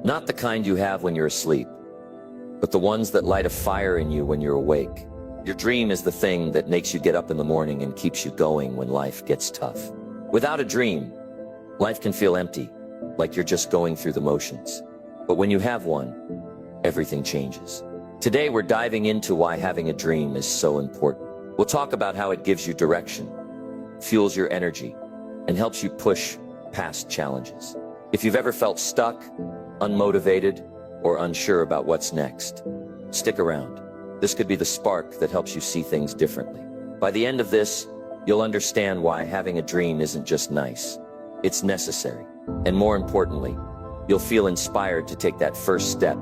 Not the kind you have when you're asleep, but the ones that light a fire in you when you're awake. Your dream is the thing that makes you get up in the morning and keeps you going when life gets tough. Without a dream, life can feel empty, like you're just going through the motions. But when you have one, everything changes. Today we're diving into why having a dream is so important. We'll talk about how it gives you direction, fuels your energy, and helps you push past challenges. If you've ever felt stuck, unmotivated, or unsure about what's next, stick around. This could be the spark that helps you see things differently. By the end of this, you'll understand why having a dream isn't just nice, it's necessary. And more importantly, you'll feel inspired to take that first step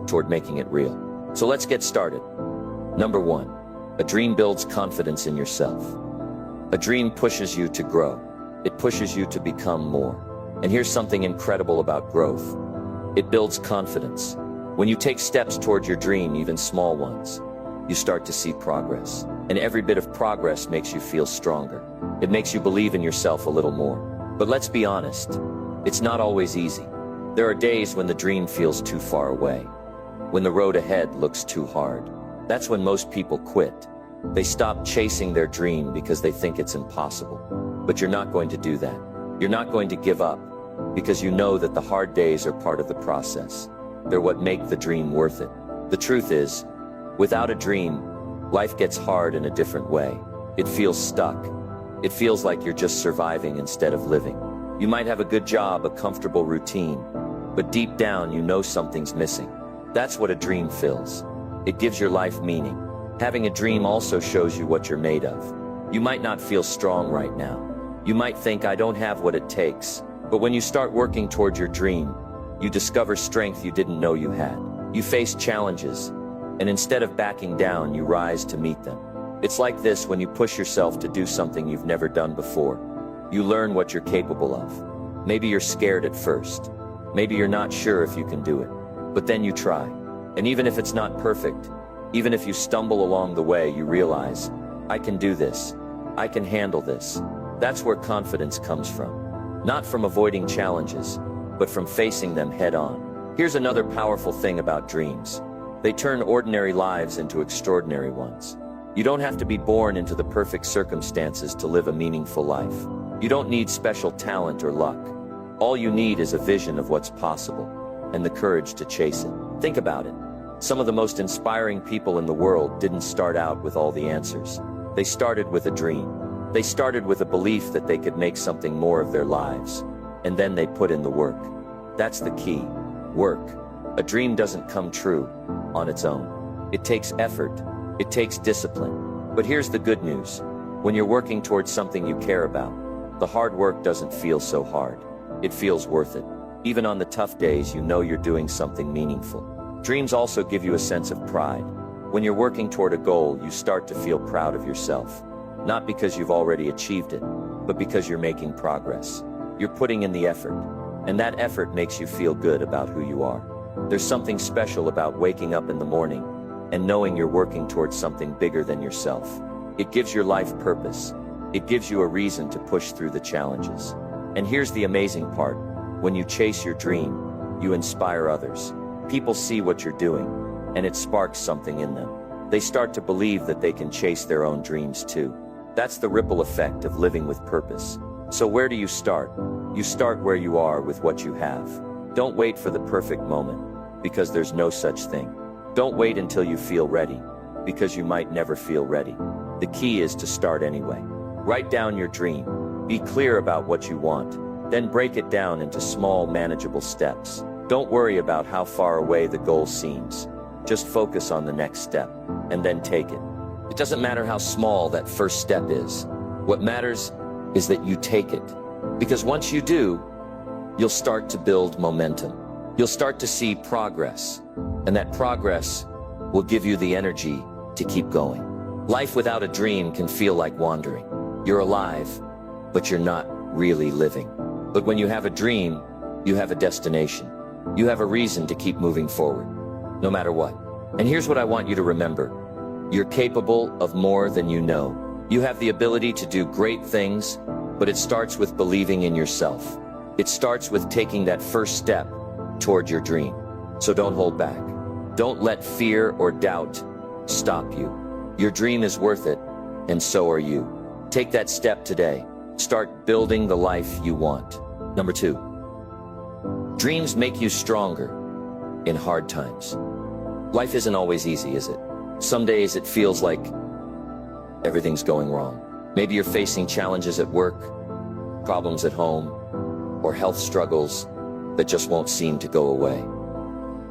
toward making it real. So let's get started. Number 1, a dream builds confidence in yourself. A dream pushes you to grow. It pushes you to become more. And here's something incredible about growth. It builds confidence. When you take steps toward your dream, even small ones, you start to see progress. And every bit of progress makes you feel stronger. It makes you believe in yourself a little more. But let's be honest, it's not always easy. There are days when the dream feels too far away, when the road ahead looks too hard. That's when most people quit. They stop chasing their dream because they think it's impossible. But you're not going to do that. You're not going to give up because you know that the hard days are part of the process. They're what make the dream worth it. The truth is, without a dream, life gets hard in a different way. It feels stuck. It feels like you're just surviving instead of living. You might have a good job, a comfortable routine, but deep down you know something's missing. That's what a dream fills. It gives your life meaning. Having a dream also shows you what you're made of. You might not feel strong right now. You might think, I don't have what it takes. But when you start working toward your dream, you discover strength you didn't know you had. You face challenges, and instead of backing down, you rise to meet them. It's like this when you push yourself to do something you've never done before. You learn what you're capable of. Maybe you're scared at first. Maybe you're not sure if you can do it. But then you try. And even if it's not perfect, even if you stumble along the way, you realize, I can do this. I can handle this. That's where confidence comes from. Not from avoiding challenges, but from facing them head on. Here's another powerful thing about dreams. They turn ordinary lives into extraordinary ones. You don't have to be born into the perfect circumstances to live a meaningful life. You don't need special talent or luck. All you need is a vision of what's possible, and the courage to chase it. Think about it. Some of the most inspiring people in the world didn't start out with all the answers. They started with a dream. They started with a belief that they could make something more of their lives, and then they put in the work. That's the key. Work. A dream doesn't come true on its own. It takes effort. It takes discipline. But here's the good news. When you're working towards something you care about, the hard work doesn't feel so hard. It feels worth it. Even on the tough days, you know you're doing something meaningful. Dreams also give you a sense of pride. When you're working toward a goal, you start to feel proud of yourself. Not because you've already achieved it, but because you're making progress. You're putting in the effort, and that effort makes you feel good about who you are. There's something special about waking up in the morning and knowing you're working towards something bigger than yourself. It gives your life purpose. It gives you a reason to push through the challenges. And here's the amazing part. When you chase your dream, you inspire others. People see what you're doing, and it sparks something in them. They start to believe that they can chase their own dreams too. That's the ripple effect of living with purpose. So where do you start? You start where you are with what you have. Don't wait for the perfect moment, because there's no such thing. Don't wait until you feel ready, because you might never feel ready. The key is to start anyway. Write down your dream. Be clear about what you want. Then break it down into small, manageable steps. Don't worry about how far away the goal seems. Just focus on the next step, and then take it. It doesn't matter how small that first step is. What matters is that you take it. Because once you do, you'll start to build momentum. You'll start to see progress, and that progress will give you the energy to keep going. Life without a dream can feel like wandering. You're alive, but you're not really living. But when you have a dream, you have a destination. You have a reason to keep moving forward, no matter what. And here's what I want you to remember. You're capable of more than you know. You have the ability to do great things, but it starts with believing in yourself. It starts with taking that first step toward your dream. So don't hold back. Don't let fear or doubt stop you. Your dream is worth it, and so are you. Take that step today. Start building the life you want. Number 2, dreams make you stronger in hard times. Life isn't always easy, is it? Some days it feels like everything's going wrong. Maybe you're facing challenges at work, problems at home, or health struggles that just won't seem to go away.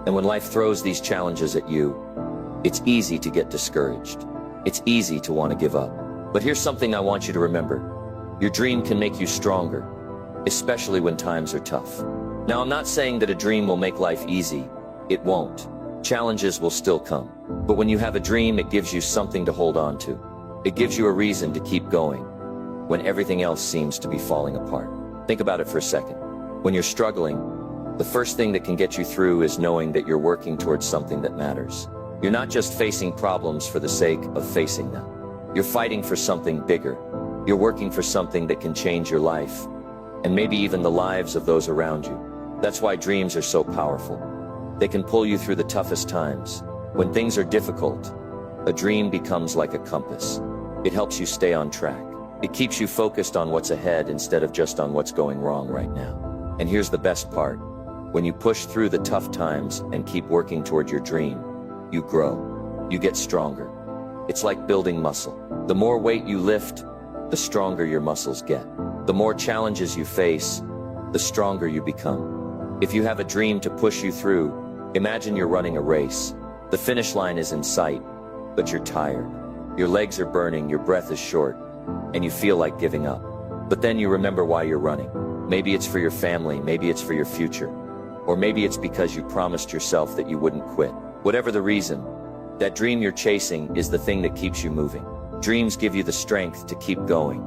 And when life throws these challenges at you, it's easy to get discouraged. It's easy to want to give up. But here's something I want you to remember. Your dream can make you stronger, especially when times are tough. Now, I'm not saying that a dream will make life easy. It won't. Challenges will still come. But when you have a dream, it gives you something to hold on to. It gives you a reason to keep going when everything else seems to be falling apart. Think about it for a second. When you're struggling, the first thing that can get you through is knowing that you're working towards something that matters. You're not just facing problems for the sake of facing them. You're fighting for something bigger. You're working for something that can change your life, and maybe even the lives of those around you. That's why dreams are so powerful. They can pull you through the toughest times. When things are difficult, a dream becomes like a compass. It helps you stay on track. It keeps you focused on what's ahead instead of just on what's going wrong right now. And here's the best part. When you push through the tough times and keep working toward your dream, you grow. You get stronger. It's like building muscle. The more weight you lift, the stronger your muscles get. The more challenges you face, the stronger you become. If you have a dream to push you through, imagine you're running a race. The finish line is in sight, but you're tired. Your legs are burning, your breath is short, and you feel like giving up. But then you remember why you're running. Maybe it's for your family, maybe it's for your future, or maybe it's because you promised yourself that you wouldn't quit. Whatever the reason, that dream you're chasing is the thing that keeps you moving. Dreams give you the strength to keep going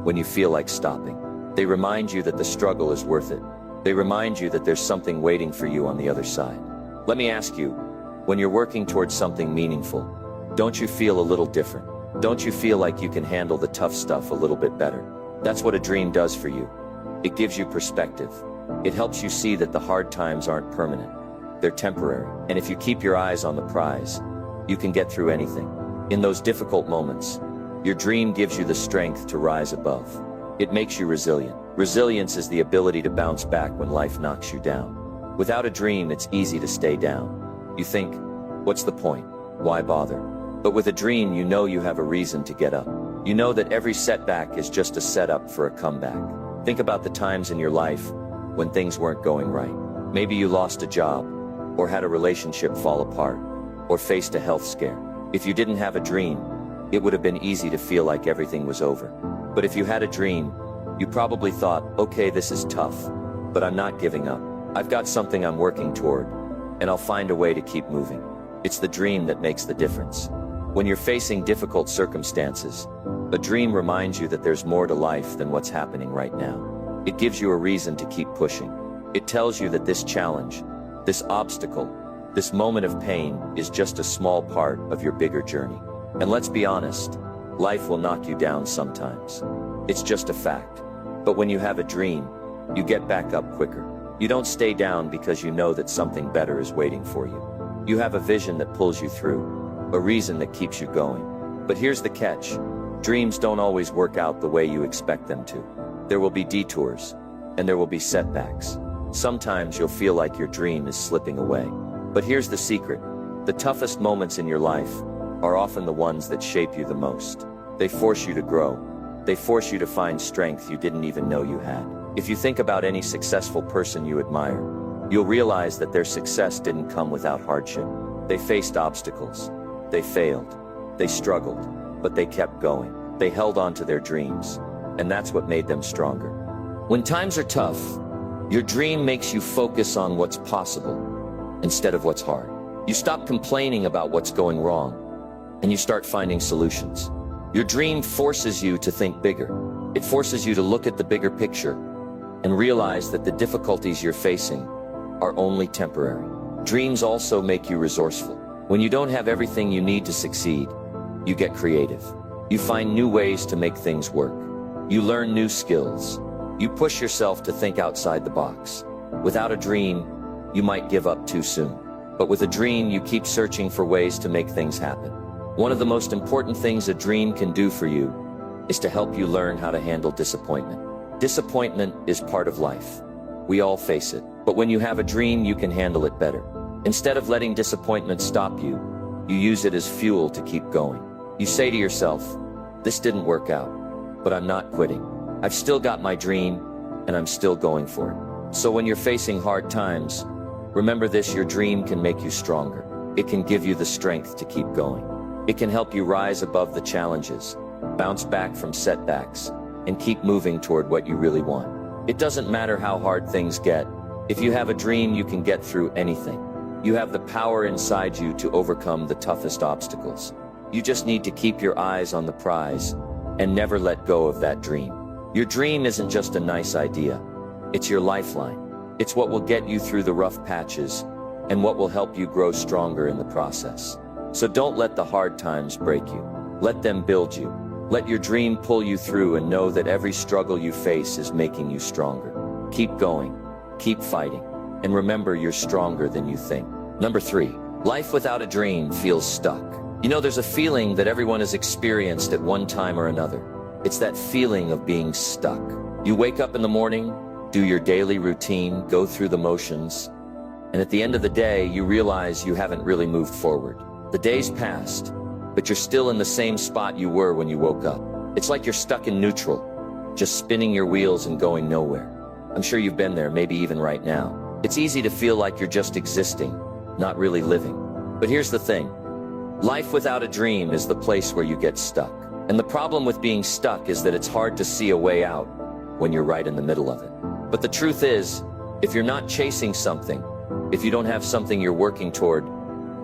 when you feel like stopping. They remind you that the struggle is worth it. They remind you that there's something waiting for you on the other side. Let me ask you, when you're working towards something meaningful, don't you feel a little different? Don't you feel like you can handle the tough stuff a little bit better? That's what a dream does for you. It gives you perspective. It helps you see that the hard times aren't permanent. They're temporary. And if you keep your eyes on the prize, you can get through anything. In those difficult moments, your dream gives you the strength to rise above. It makes you resilient. Resilience is the ability to bounce back when life knocks you down. Without a dream, it's easy to stay down. You think, what's the point? Why bother? But with a dream, you know you have a reason to get up. You know that every setback is just a setup for a comeback. Think about the times in your life when things weren't going right. Maybe you lost a job, or had a relationship fall apart, or faced a health scare. If you didn't have a dream, it would have been easy to feel like everything was over. But if you had a dream, you probably thought, okay, this is tough, but I'm not giving up. I've got something I'm working toward, and I'll find a way to keep moving. It's the dream that makes the difference. When you're facing difficult circumstances, a dream reminds you that there's more to life than what's happening right now. It gives you a reason to keep pushing. It tells you that this challenge, this obstacle, this moment of pain is just a small part of your bigger journey. And let's be honest, life will knock you down sometimes. It's just a fact. But when you have a dream, you get back up quicker. You don't stay down because you know that something better is waiting for you. You have a vision that pulls you through, a reason that keeps you going. But here's the catch. Dreams don't always work out the way you expect them to. There will be detours, and there will be setbacks. Sometimes you'll feel like your dream is slipping away. But here's the secret. The toughest moments in your life are often the ones that shape you the most. They force you to grow. They force you to find strength you didn't even know you had. If you think about any successful person you admire, you'll realize that their success didn't come without hardship. They faced obstacles. They failed. They struggled. But they kept going. They held on to their dreams. And that's what made them stronger. When times are tough, your dream makes you focus on what's possible instead of what's hard. You stop complaining about what's going wrong, and you start finding solutions. Your dream forces you to think bigger. It forces you to look at the bigger picture and realize that the difficulties you're facing are only temporary. Dreams also make you resourceful. When you don't have everything you need to succeed, you get creative. You find new ways to make things work. You learn new skills. You push yourself to think outside the box. Without a dream, you might give up too soon. But with a dream, you keep searching for ways to make things happen. One of the most important things a dream can do for you is to help you learn how to handle disappointment. Disappointment is part of life. We all face it. But when you have a dream, you can handle it better. Instead of letting disappointment stop you, you use it as fuel to keep going. You say to yourself, "This didn't work out, but I'm not quitting. I've still got my dream, and I'm still going for it." So when you're facing hard times, remember this: your dream can make you stronger. It can give you the strength to keep going. It can help you rise above the challenges, bounce back from setbacks, and keep moving toward what you really want. It doesn't matter how hard things get. If you have a dream, you can get through anything. You have the power inside you to overcome the toughest obstacles. You just need to keep your eyes on the prize and never let go of that dream. Your dream isn't just a nice idea. It's your lifeline. It's what will get you through the rough patches and what will help you grow stronger in the process. So don't let the hard times break you. Let them build you. Let your dream pull you through, and know that every struggle you face is making you stronger. Keep going. Keep fighting. And remember, you're stronger than you think. Number 3, life without a dream feels stuck. You know, there's a feeling that everyone has experienced at one time or another. It's that feeling of being stuck. You wake up in the morning, do your daily routine, go through the motions, and at the end of the day, you realize you haven't really moved forward. The days passed, but you're still in the same spot you were when you woke up. It's like you're stuck in neutral, just spinning your wheels and going nowhere. I'm sure you've been there, maybe even right now. It's easy to feel like you're just existing, not really living. But here's the thing. Life without a dream is the place where you get stuck. And the problem with being stuck is that it's hard to see a way out when you're right in the middle of it. But the truth is, if you're not chasing something, if you don't have something you're working toward,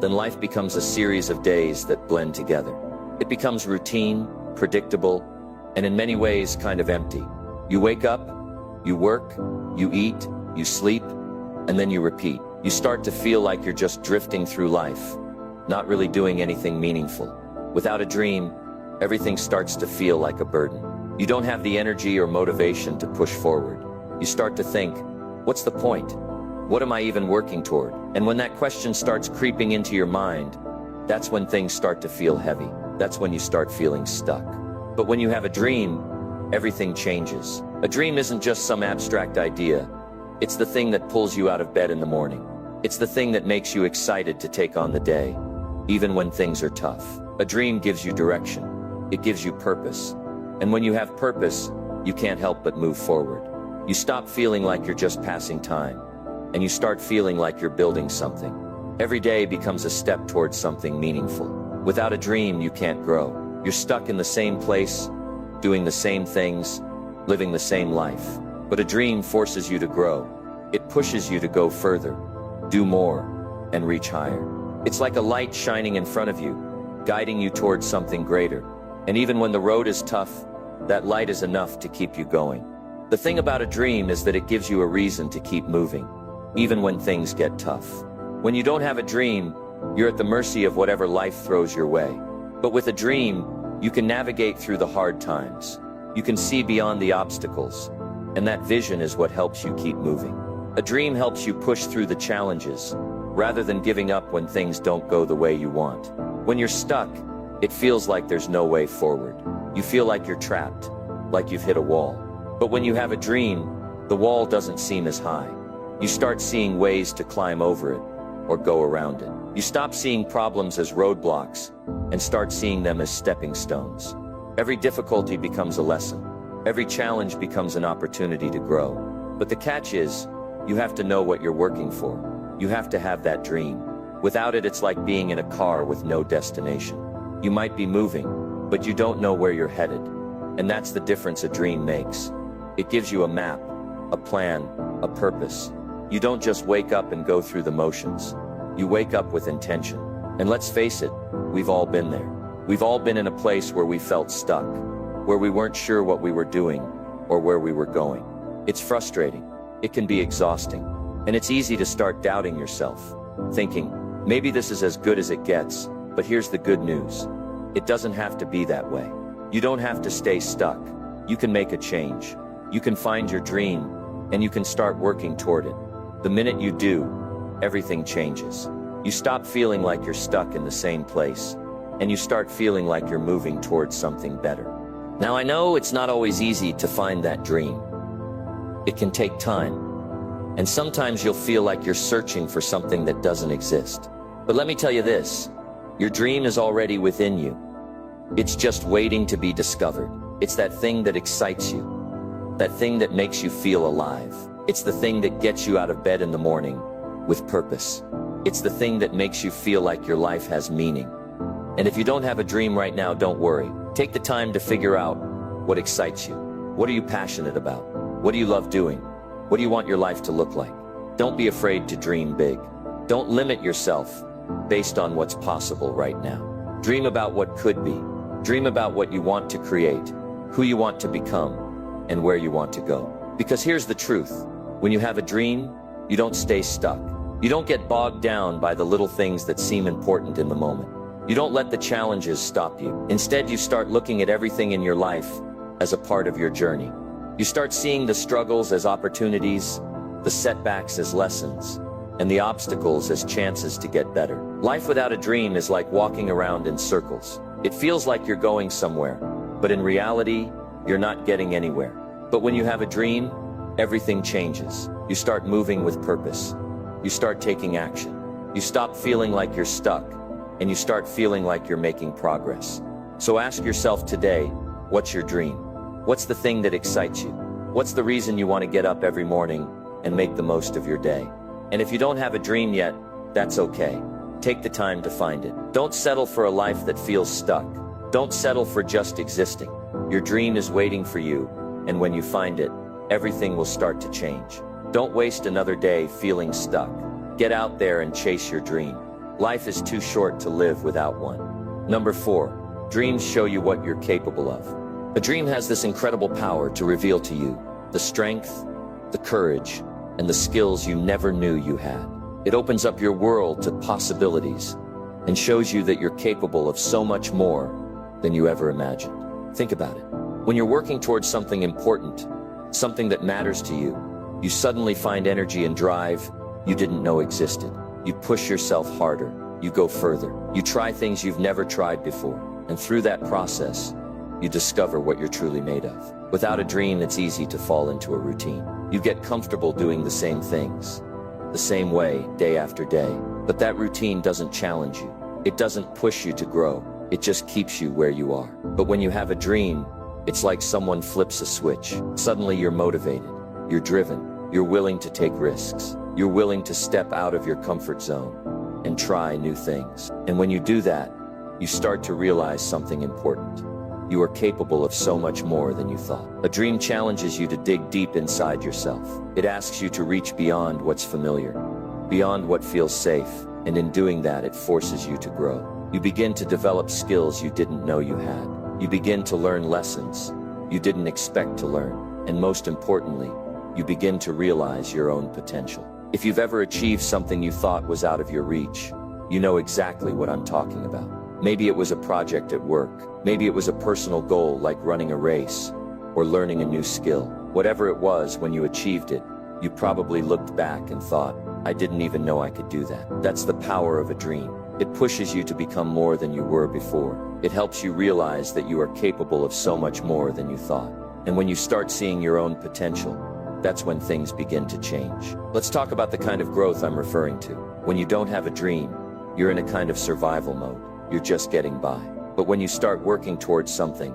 then life becomes a series of days that blend together. It becomes routine, predictable, and in many ways kind of empty. You wake up, you work, you eat, you sleep, and then you repeat. You start to feel like you're just drifting through life, not really doing anything meaningful. Without a dream, everything starts to feel like a burden. You don't have the energy or motivation to push forward. You start to think, what's the point? What am I even working toward? And when that question starts creeping into your mind, that's when things start to feel heavy. That's when you start feeling stuck. But when you have a dream, everything changes. A dream isn't just some abstract idea. It's the thing that pulls you out of bed in the morning. It's the thing that makes you excited to take on the day, even when things are tough. A dream gives you direction. It gives you purpose. And when you have purpose, you can't help but move forward. You stop feeling like you're just passing time, and you start feeling like you're building something. Every day becomes a step towards something meaningful. Without a dream, you can't grow. You're stuck in the same place, doing the same things, living the same life. But a dream forces you to grow. It pushes you to go further, do more, and reach higher. It's like a light shining in front of you, guiding you towards something greater. And even when the road is tough, that light is enough to keep you going. The thing about a dream is that it gives you a reason to keep moving, even when things get tough. When you don't have a dream, you're at the mercy of whatever life throws your way. But with a dream, you can navigate through the hard times. You can see beyond the obstacles, and that vision is what helps you keep moving. A dream helps you push through the challenges, rather than giving up when things don't go the way you want. When you're stuck, it feels like there's no way forward. You feel like you're trapped, like you've hit a wall. But when you have a dream, the wall doesn't seem as high. You start seeing ways to climb over it, or go around it. You stop seeing problems as roadblocks, and start seeing them as stepping stones. Every difficulty becomes a lesson. Every challenge becomes an opportunity to grow. But the catch is, you have to know what you're working for. You have to have that dream. Without it, it's like being in a car with no destination. You might be moving, but you don't know where you're headed. And that's the difference a dream makes. It gives you a map, a plan, a purpose. You don't just wake up and go through the motions. You wake up with intention. And let's face it, we've all been there. We've all been in a place where we felt stuck, where we weren't sure what we were doing, or where we were going. It's frustrating. It can be exhausting. And it's easy to start doubting yourself, thinking, maybe this is as good as it gets. But here's the good news. It doesn't have to be that way. You don't have to stay stuck. You can make a change. You can find your dream, and you can start working toward it. The minute you do, everything changes. You stop feeling like you're stuck in the same place, and you start feeling like you're moving towards something better. Now I know it's not always easy to find that dream. It can take time, and sometimes you'll feel like you're searching for something that doesn't exist. But let me tell you this, your dream is already within you. It's just waiting to be discovered. It's that thing that excites you, that thing that makes you feel alive. It's the thing that gets you out of bed in the morning with purpose. It's the thing that makes you feel like your life has meaning. And if you don't have a dream right now, don't worry. Take the time to figure out what excites you. What are you passionate about? What do you love doing? What do you want your life to look like? Don't be afraid to dream big. Don't limit yourself based on what's possible right now. Dream about what could be. Dream about what you want to create, who you want to become, and where you want to go. Because here's the truth. When you have a dream, you don't stay stuck. You don't get bogged down by the little things that seem important in the moment. You don't let the challenges stop you. Instead, you start looking at everything in your life as a part of your journey. You start seeing the struggles as opportunities, the setbacks as lessons, and the obstacles as chances to get better. Life without a dream is like walking around in circles. It feels like you're going somewhere, but in reality, you're not getting anywhere. But when you have a dream, everything changes. You start moving with purpose. You start taking action. You stop feeling like you're stuck, and you start feeling like you're making progress. So ask yourself today, what's your dream? What's the thing that excites you? What's the reason you want to get up every morning and make the most of your day? And if you don't have a dream yet, that's okay. Take the time to find it. Don't settle for a life that feels stuck. Don't settle for just existing. Your dream is waiting for you, and when you find it, everything will start to change. Don't waste another day feeling stuck. Get out there and chase your dream. Life is too short to live without one. Number 4, dreams show you what you're capable of. A dream has this incredible power to reveal to you the strength, the courage, and the skills you never knew you had. It opens up your world to possibilities and shows you that you're capable of so much more than you ever imagined. Think about it. When you're working towards something important, something that matters to you, you suddenly find energy and drive you didn't know existed. You push yourself harder. You go further. You try things you've never tried before. And through that process, you discover what you're truly made of. Without a dream, it's easy to fall into a routine. You get comfortable doing the same things, the same way, day after day. But that routine doesn't challenge you. It doesn't push you to grow. It just keeps you where you are. But when you have a dream, it's like someone flips a switch. Suddenly you're motivated. You're driven. You're willing to take risks. You're willing to step out of your comfort zone and try new things. And when you do that, you start to realize something important. You are capable of so much more than you thought. A dream challenges you to dig deep inside yourself. It asks you to reach beyond what's familiar, beyond what feels safe, and in doing that, it forces you to grow. You begin to develop skills you didn't know you had. You begin to learn lessons you didn't expect to learn. And most importantly, you begin to realize your own potential. If you've ever achieved something you thought was out of your reach, you know exactly what I'm talking about. Maybe it was a project at work. Maybe it was a personal goal like running a race or learning a new skill. Whatever it was, when you achieved it, you probably looked back and thought, I didn't even know I could do that. That's the power of a dream. It pushes you to become more than you were before. It helps you realize that you are capable of so much more than you thought. And when you start seeing your own potential, that's when things begin to change. Let's talk about the kind of growth I'm referring to. When you don't have a dream, you're in a kind of survival mode. You're just getting by. But when you start working towards something,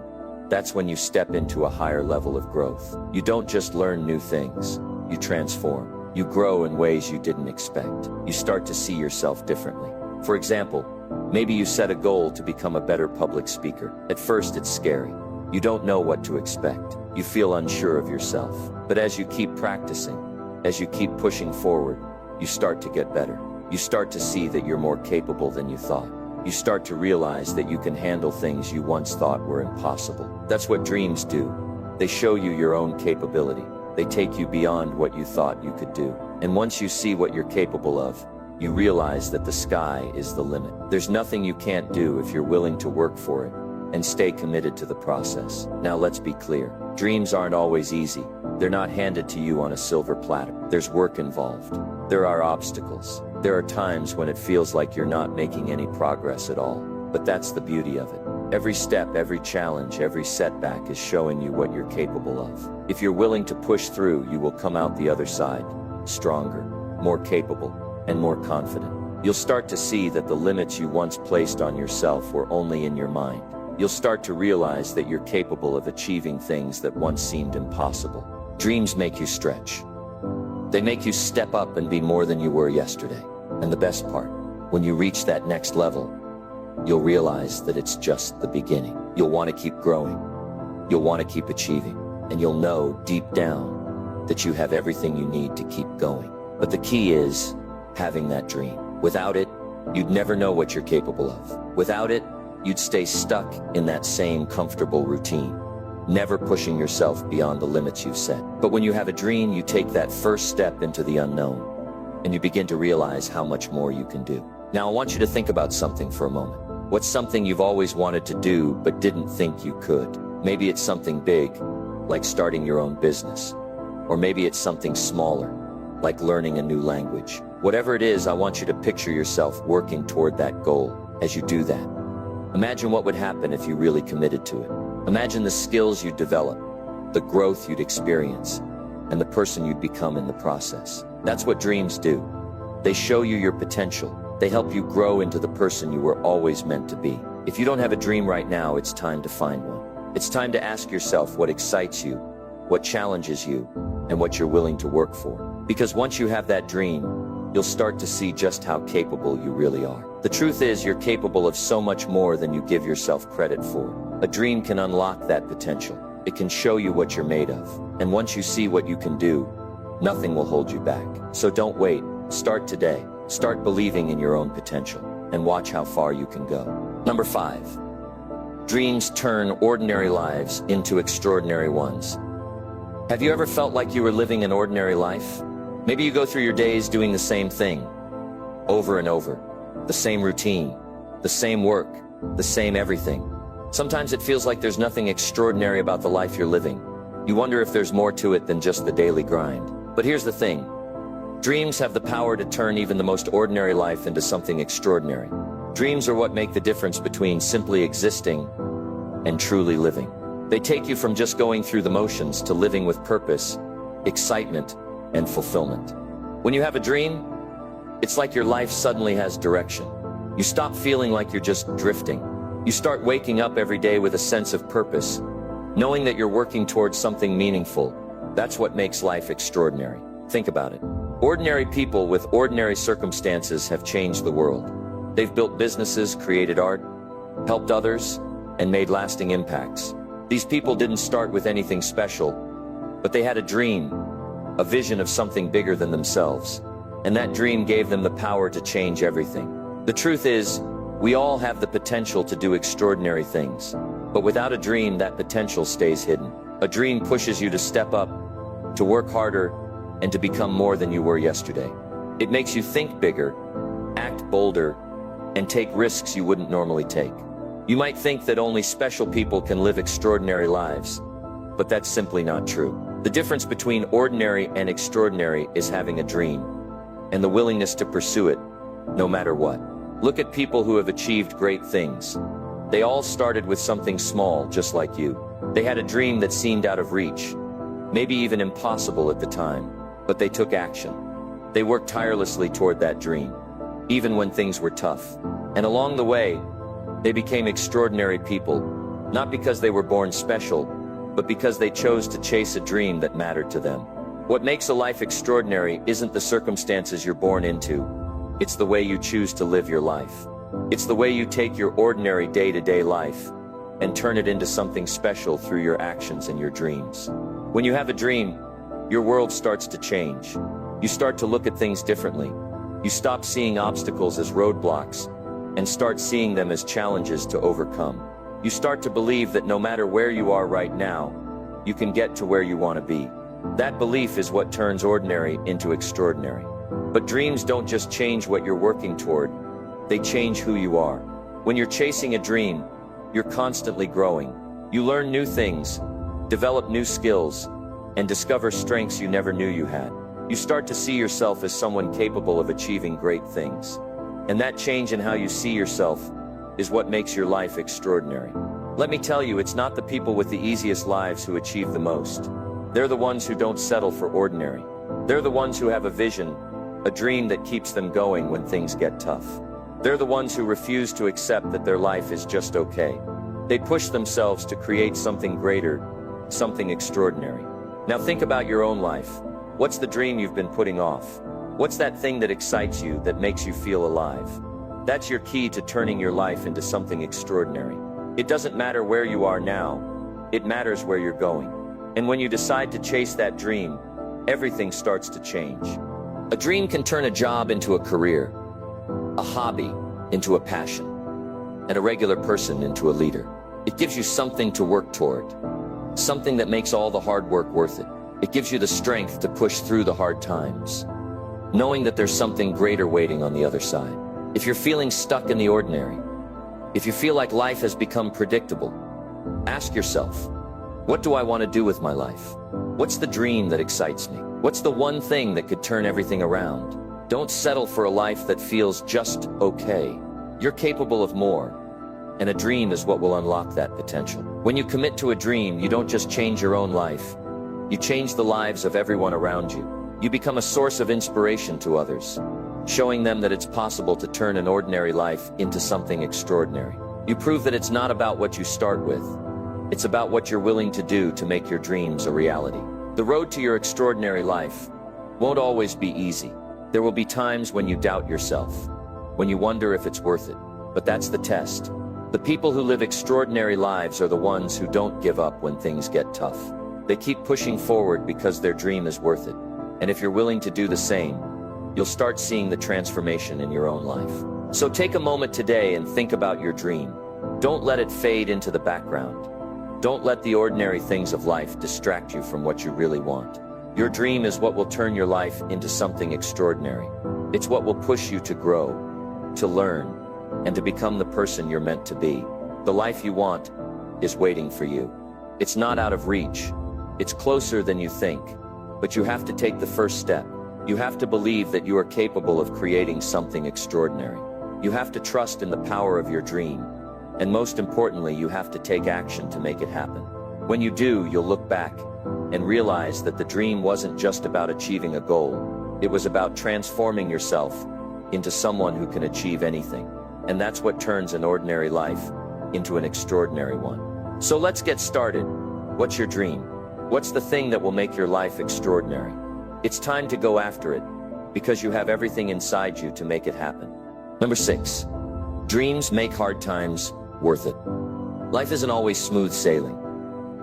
that's when you step into a higher level of growth. You don't just learn new things, you transform. You grow in ways you didn't expect. You start to see yourself differently. For example, maybe you set a goal to become a better public speaker. At first, it's scary. You don't know what to expect. You feel unsure of yourself. But as you keep practicing, as you keep pushing forward, you start to get better. You start to see that you're more capable than you thought. You start to realize that you can handle things you once thought were impossible. That's what dreams do. They show you your own capability. They take you beyond what you thought you could do. And once you see what you're capable of, you realize that the sky is the limit. There's nothing you can't do if you're willing to work for it and stay committed to the process. Now let's be clear. Dreams aren't always easy. They're not handed to you on a silver platter. There's work involved. There are obstacles. There are times when it feels like you're not making any progress at all. But that's the beauty of it. Every step, every challenge, every setback is showing you what you're capable of. If you're willing to push through, you will come out the other side, stronger, more capable, and more confident. You'll start to see that the limits you once placed on yourself were only in your mind. You'll start to realize that you're capable of achieving things that once seemed impossible. Dreams make you stretch. They make you step up and be more than you were yesterday. And the best part, when you reach that next level, you'll realize that it's just the beginning. You'll want to keep growing. You'll want to keep achieving. And you'll know deep down that you have everything you need to keep going. But the key is having that dream. Without it, you'd never know what you're capable of. Without it, you'd stay stuck in that same comfortable routine, never pushing yourself beyond the limits you've set. But when you have a dream, you take that first step into the unknown, and you begin to realize how much more you can do. Now, I want you to think about something for a moment. What's something you've always wanted to do but didn't think you could? Maybe it's something big, like starting your own business. Or maybe it's something smaller, like learning a new language. Whatever it is, I want you to picture yourself working toward that goal. As you do that, imagine what would happen if you really committed to it. Imagine the skills you'd develop, the growth you'd experience, and the person you'd become in the process. That's what dreams do. They show you your potential. They help you grow into the person you were always meant to be. If you don't have a dream right now, it's time to find one. It's time to ask yourself what excites you, what challenges you, and what you're willing to work for. Because once you have that dream, you'll start to see just how capable you really are. The truth is, you're capable of so much more than you give yourself credit for. A dream can unlock that potential. It can show you what you're made of. And once you see what you can do, nothing will hold you back. So don't wait. Start today. Start believing in your own potential and watch how far you can go. Number 5. Dreams turn ordinary lives into extraordinary ones. Have you ever felt like you were living an ordinary life? Maybe you go through your days doing the same thing, over and over. The same routine, the same work, the same everything. Sometimes it feels like there's nothing extraordinary about the life you're living. You wonder if there's more to it than just the daily grind. But here's the thing. Dreams have the power to turn even the most ordinary life into something extraordinary. Dreams are what make the difference between simply existing and truly living. They take you from just going through the motions to living with purpose, excitement, and fulfillment. When you have a dream, it's like your life suddenly has direction. You stop feeling like you're just drifting. You start waking up every day with a sense of purpose, knowing that you're working towards something meaningful. That's what makes life extraordinary. Think about it. Ordinary people with ordinary circumstances have changed the world. They've built businesses, created art, helped others, and made lasting impacts. These people didn't start with anything special, but they had a dream, a vision of something bigger than themselves. And that dream gave them the power to change everything. The truth is, we all have the potential to do extraordinary things. But without a dream, that potential stays hidden. A dream pushes you to step up, to work harder, and to become more than you were yesterday. It makes you think bigger, act bolder, and take risks you wouldn't normally take. You might think that only special people can live extraordinary lives, but that's simply not true. The difference between ordinary and extraordinary is having a dream, and the willingness to pursue it, no matter what. Look at people who have achieved great things. They all started with something small, just like you. They had a dream that seemed out of reach, maybe even impossible at the time, but they took action. They worked tirelessly toward that dream, even when things were tough. And along the way, they became extraordinary people, not because they were born special, but because they chose to chase a dream that mattered to them. What makes a life extraordinary isn't the circumstances you're born into. It's the way you choose to live your life. It's the way you take your ordinary day-to-day life and turn it into something special through your actions and your dreams. When you have a dream, your world starts to change. You start to look at things differently. You stop seeing obstacles as roadblocks and start seeing them as challenges to overcome. You start to believe that no matter where you are right now, you can get to where you want to be. That belief is what turns ordinary into extraordinary. But dreams don't just change what you're working toward, they change who you are. When you're chasing a dream, you're constantly growing. You learn new things, develop new skills, and discover strengths you never knew you had. You start to see yourself as someone capable of achieving great things. And that change in how you see yourself is what makes your life extraordinary. Let me tell you, it's not the people with the easiest lives who achieve the most. They're the ones who don't settle for ordinary. They're the ones who have a vision, a dream that keeps them going when things get tough. They're the ones who refuse to accept that their life is just okay. They push themselves to create something greater, something extraordinary. Now think about your own life. What's the dream you've been putting off? What's that thing that excites you, that makes you feel alive? That's your key to turning your life into something extraordinary. It doesn't matter where you are now, it matters where you're going. And when you decide to chase that dream, everything starts to change. A dream can turn a job into a career, a hobby into a passion, and a regular person into a leader. It gives you something to work toward, something that makes all the hard work worth it. It gives you the strength to push through the hard times, knowing that there's something greater waiting on the other side. If you're feeling stuck in the ordinary, if you feel like life has become predictable, ask yourself, what do I want to do with my life? What's the dream that excites me? What's the one thing that could turn everything around? Don't settle for a life that feels just okay. You're capable of more, and a dream is what will unlock that potential. When you commit to a dream, you don't just change your own life, you change the lives of everyone around you. You become a source of inspiration to others, showing them that it's possible to turn an ordinary life into something extraordinary. You prove that it's not about what you start with, it's about what you're willing to do to make your dreams a reality. The road to your extraordinary life won't always be easy. There will be times when you doubt yourself, when you wonder if it's worth it. But that's the test. The people who live extraordinary lives are the ones who don't give up when things get tough. They keep pushing forward because their dream is worth it. And if you're willing to do the same, you'll start seeing the transformation in your own life. So take a moment today and think about your dream. Don't let it fade into the background. Don't let the ordinary things of life distract you from what you really want. Your dream is what will turn your life into something extraordinary. It's what will push you to grow, to learn, and to become the person you're meant to be. The life you want is waiting for you. It's not out of reach. It's closer than you think. But you have to take the first step. You have to believe that you are capable of creating something extraordinary. You have to trust in the power of your dream. And most importantly, you have to take action to make it happen. When you do, you'll look back and realize that the dream wasn't just about achieving a goal. It was about transforming yourself into someone who can achieve anything. And that's what turns an ordinary life into an extraordinary one. So let's get started. What's your dream? What's the thing that will make your life extraordinary? It's time to go after it, because you have everything inside you to make it happen. Number 6, dreams make hard times worth it. Life isn't always smooth sailing.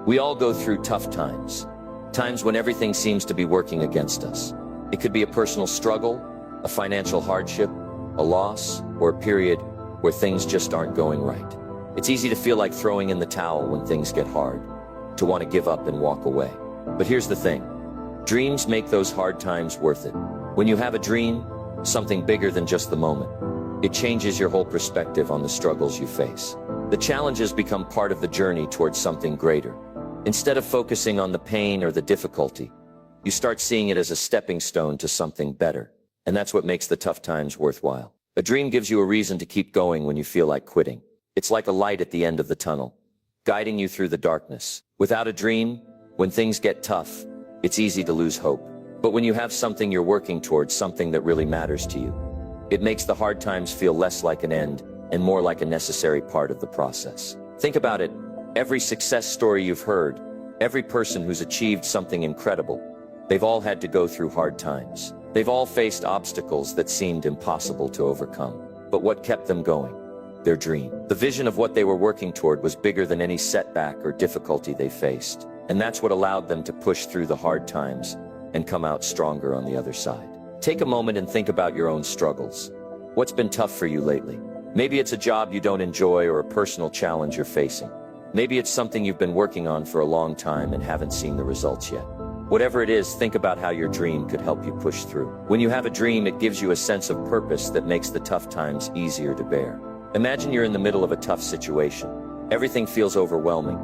We all go through tough times, times when everything seems to be working against us. It could be a personal struggle, a financial hardship, a loss, or a period where things just aren't going right. It's easy to feel like throwing in the towel when things get hard, to want to give up and walk away. But here's the thing. Dreams make those hard times worth it. When you have a dream, something bigger than just the moment, it changes your whole perspective on the struggles you face. The challenges become part of the journey towards something greater. Instead of focusing on the pain or the difficulty, you start seeing it as a stepping stone to something better. And that's what makes the tough times worthwhile. A dream gives you a reason to keep going when you feel like quitting. It's like a light at the end of the tunnel, guiding you through the darkness. Without a dream, when things get tough, it's easy to lose hope. But when you have something you're working towards, something that really matters to you, it makes the hard times feel less like an end and more like a necessary part of the process. Think about it. Every success story you've heard, every person who's achieved something incredible, they've all had to go through hard times. They've all faced obstacles that seemed impossible to overcome. But what kept them going? Their dream. The vision of what they were working toward was bigger than any setback or difficulty they faced. And that's what allowed them to push through the hard times and come out stronger on the other side. Take a moment and think about your own struggles. What's been tough for you lately? Maybe it's a job you don't enjoy or a personal challenge you're facing. Maybe it's something you've been working on for a long time and haven't seen the results yet. Whatever it is, think about how your dream could help you push through. When you have a dream, it gives you a sense of purpose that makes the tough times easier to bear. Imagine you're in the middle of a tough situation. Everything feels overwhelming,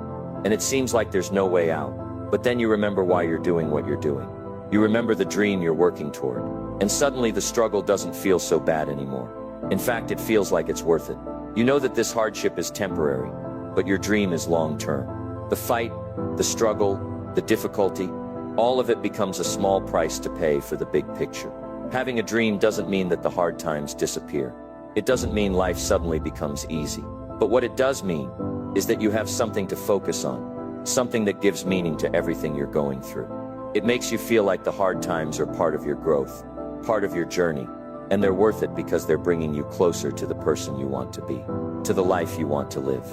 and it seems like there's no way out. But then you remember why you're doing what you're doing. You remember the dream you're working toward. And suddenly the struggle doesn't feel so bad anymore. In fact, it feels like it's worth it. You know that this hardship is temporary, but your dream is long-term. The fight, the struggle, the difficulty, all of it becomes a small price to pay for the big picture. Having a dream doesn't mean that the hard times disappear. It doesn't mean life suddenly becomes easy. But what it does mean is that you have something to focus on, something that gives meaning to everything you're going through. It makes you feel like the hard times are part of your growth, part of your journey, and they're worth it because they're bringing you closer to the person you want to be, to the life you want to live.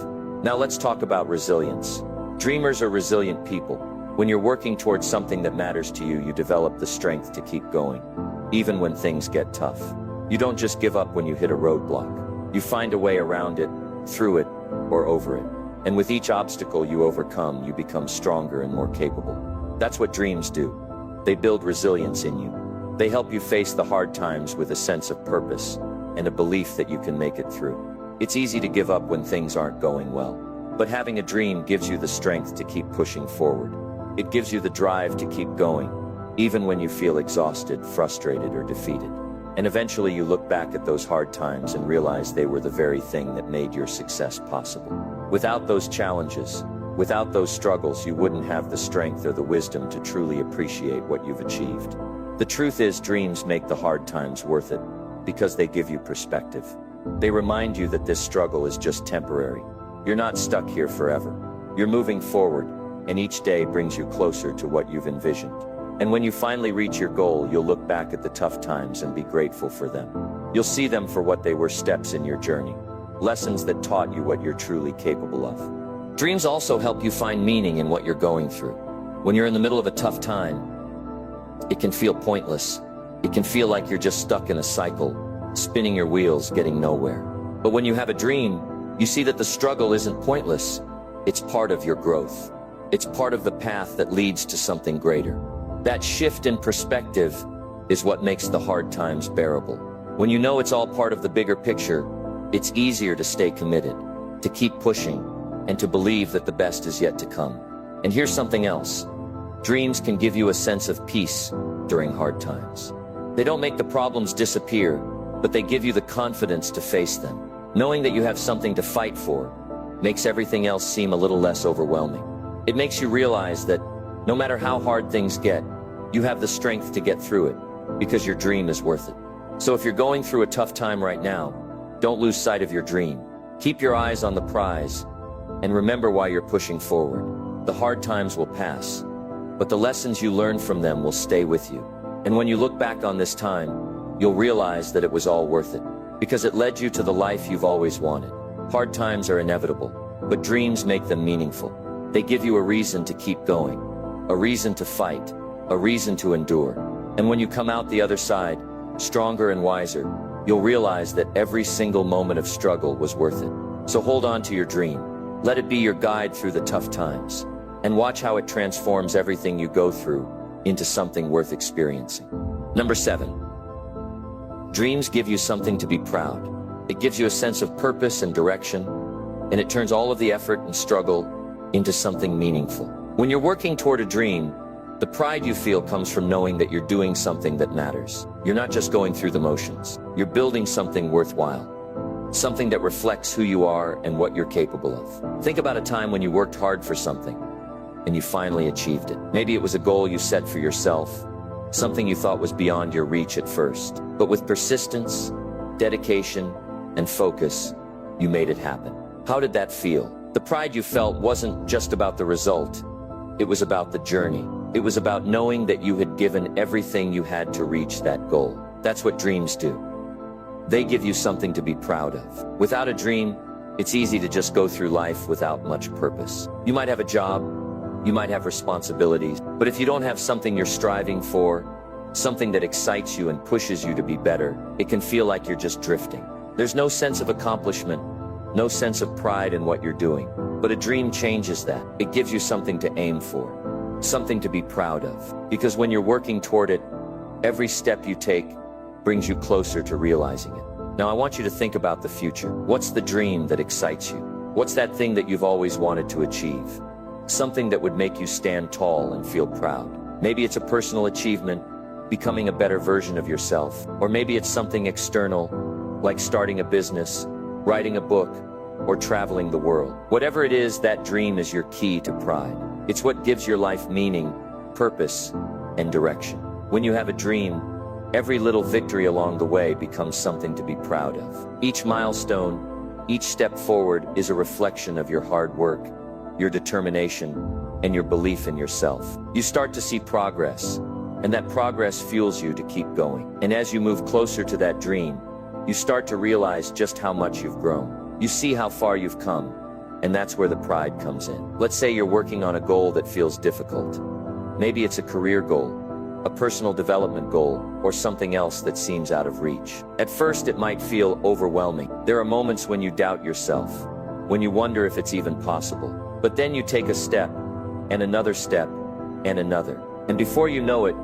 Now let's talk about resilience. Dreamers are resilient people. When you're working towards something that matters to you, you develop the strength to keep going, even when things get tough. You don't just give up when you hit a roadblock. You find a way around it, through it, or over it. And with each obstacle you overcome, you become stronger and more capable. That's what dreams do. They build resilience in you. They help you face the hard times with a sense of purpose and a belief that you can make it through. It's easy to give up when things aren't going well. But having a dream gives you the strength to keep pushing forward. It gives you the drive to keep going, even when you feel exhausted, frustrated, or defeated. And eventually you look back at those hard times and realize they were the very thing that made your success possible. Without those challenges, without those struggles, you wouldn't have the strength or the wisdom to truly appreciate what you've achieved. The truth is, dreams make the hard times worth it because they give you perspective. They remind you that this struggle is just temporary. You're not stuck here forever. You're moving forward, and each day brings you closer to what you've envisioned. And when you finally reach your goal, you'll look back at the tough times and be grateful for them. You'll see them for what they were: steps in your journey, lessons that taught you what you're truly capable of. Dreams also help you find meaning in what you're going through. When you're in the middle of a tough time, it can feel pointless. It can feel like you're just stuck in a cycle, spinning your wheels, getting nowhere. But when you have a dream, you see that the struggle isn't pointless. It's part of your growth. It's part of the path that leads to something greater. That shift in perspective is what makes the hard times bearable. When you know it's all part of the bigger picture, it's easier to stay committed, to keep pushing, and to believe that the best is yet to come. And here's something else. Dreams can give you a sense of peace during hard times. They don't make the problems disappear, but they give you the confidence to face them. Knowing that you have something to fight for makes everything else seem a little less overwhelming. It makes you realize that no matter how hard things get, you have the strength to get through it because your dream is worth it. So if you're going through a tough time right now, don't lose sight of your dream. Keep your eyes on the prize and remember why you're pushing forward. The hard times will pass, but the lessons you learn from them will stay with you. And when you look back on this time, you'll realize that it was all worth it because it led you to the life you've always wanted. Hard times are inevitable, but dreams make them meaningful. They give you a reason to keep going, a reason to fight, a reason to endure. And when you come out the other side, stronger and wiser, you'll realize that every single moment of struggle was worth it. So hold on to your dream. Let it be your guide through the tough times. And watch how it transforms everything you go through into something worth experiencing. Number 7. Dreams give you something to be proud. It gives you a sense of purpose and direction, and it turns all of the effort and struggle into something meaningful. When you're working toward a dream, the pride you feel comes from knowing that you're doing something that matters. You're not just going through the motions. You're building something worthwhile, something that reflects who you are and what you're capable of. Think about a time when you worked hard for something and you finally achieved it. Maybe it was a goal you set for yourself, something you thought was beyond your reach at first. But with persistence, dedication, and focus, you made it happen. How did that feel? The pride you felt wasn't just about the result. It was about the journey. It was about knowing that you had given everything you had to reach that goal. That's what dreams do. They give you something to be proud of. Without a dream, it's easy to just go through life without much purpose. You might have a job, you might have responsibilities, but if you don't have something you're striving for, something that excites you and pushes you to be better, it can feel like you're just drifting. There's no sense of accomplishment, no sense of pride in what you're doing. But a dream changes that. It gives you something to aim for, something to be proud of. Because when you're working toward it, every step you take brings you closer to realizing it. Now I want you to think about the future. What's the dream that excites you? What's that thing that you've always wanted to achieve? something that would make you stand tall and feel proud. Maybe it's a personal achievement, becoming a better version of yourself. Or maybe it's something external, like starting a business, writing a book, or traveling the world. Whatever it is, that dream is your key to pride. It's what gives your life meaning, purpose, and direction. When you have a dream, every little victory along the way becomes something to be proud of. Each milestone, each step forward is a reflection of your hard work, your determination, and your belief in yourself. You start to see progress, and that progress fuels you to keep going. And as you move closer to that dream, you start to realize just how much you've grown. You see how far you've come, and that's where the pride comes in. Let's say you're working on a goal that feels difficult. Maybe it's a career goal, a personal development goal, or something else that seems out of reach. At first, it might feel overwhelming. There are moments when you doubt yourself, when you wonder if it's even possible. But then you take a step, and another step, and another. And before you know it,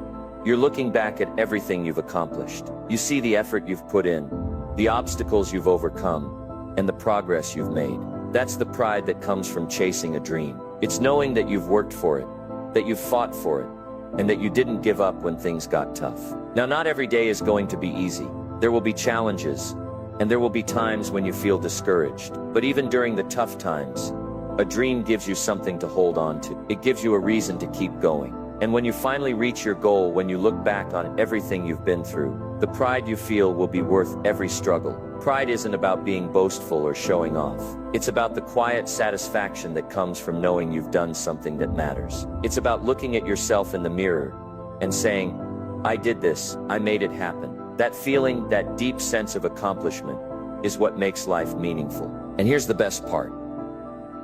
you're looking back at everything you've accomplished. You see the effort you've put in, the obstacles you've overcome, and the progress you've made. That's the pride that comes from chasing a dream. It's knowing that you've worked for it, that you've fought for it, and that you didn't give up when things got tough. Now, not every day is going to be easy. There will be challenges, and there will be times when you feel discouraged. But even during the tough times, a dream gives you something to hold on to. It gives you a reason to keep going. And when you finally reach your goal, when you look back on everything you've been through, the pride you feel will be worth every struggle. Pride isn't about being boastful or showing off. It's about the quiet satisfaction that comes from knowing you've done something that matters. It's about looking at yourself in the mirror and saying, I did this, I made it happen. That feeling, that deep sense of accomplishment, is what makes life meaningful. And here's the best part.